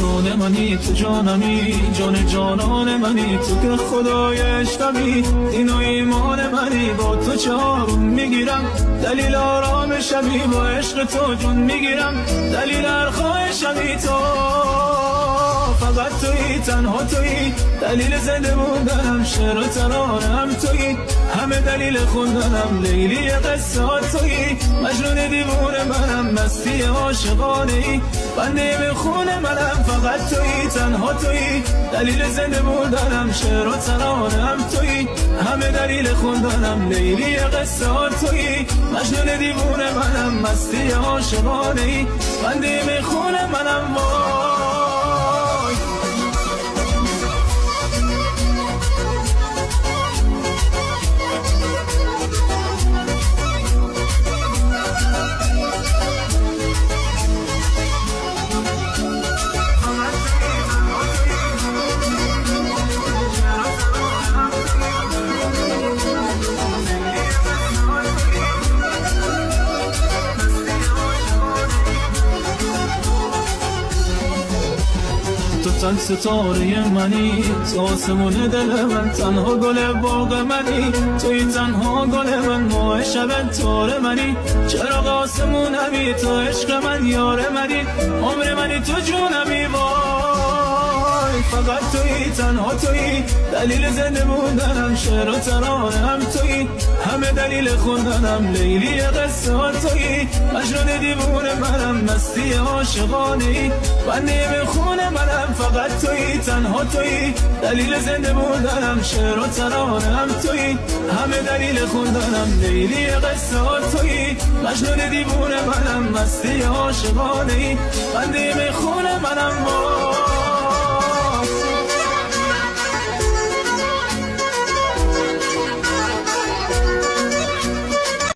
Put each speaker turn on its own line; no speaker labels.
جان منی تو جانمی، جان جانان منی تو که خدای عشقمی، دین و ایمان منی با تو چه آروم میگیرم، دلیل آرام شبی با عشق تو جون میگیرم، دلیل ارخای شبی تو فقط تویی، تنها تویی، دلیل زنده بودنم، شعر و ترانم تویی، همه دلیل خوندنم، لیلی قصه ها تویی، مجنون دیوونه منم، مستی عاشقانه ای، بنده به خون منم، فقط تویی، تنها تویی، دلیل زنده بودنم، شعر و ترانم تویی، همه دلیل خوندنم، لیلی قصه ها تویی، مجنون دیوونه منم، مستی عاشقانه ای، بنده به خون منم. تو تن ستاره منی، تو آسمون دل من، تنها گل باغ منی، توی تنها گل من، ماه شب تار منی، چراغ آسمونمی، تو عشق من یار منی، عمر منی تو جونمی، وای فقط توی، تنها توی، دلیل زنده بودنم، شعر و ترانم توی، همه دلیل خوندنم، لیلی قصه ها توی، مجنون دیوونه منم، مستی عاشقانه ای، بنده به خون منم، فقط تویی، تنها تویی، دلیل زنده بودنم، شعر و ترانم تویی، همه دلیل خوندنم، لیلی قصه ها تویی، مجنون دیوونه منم، مستی عاشقانه ای، بنده به خون منم.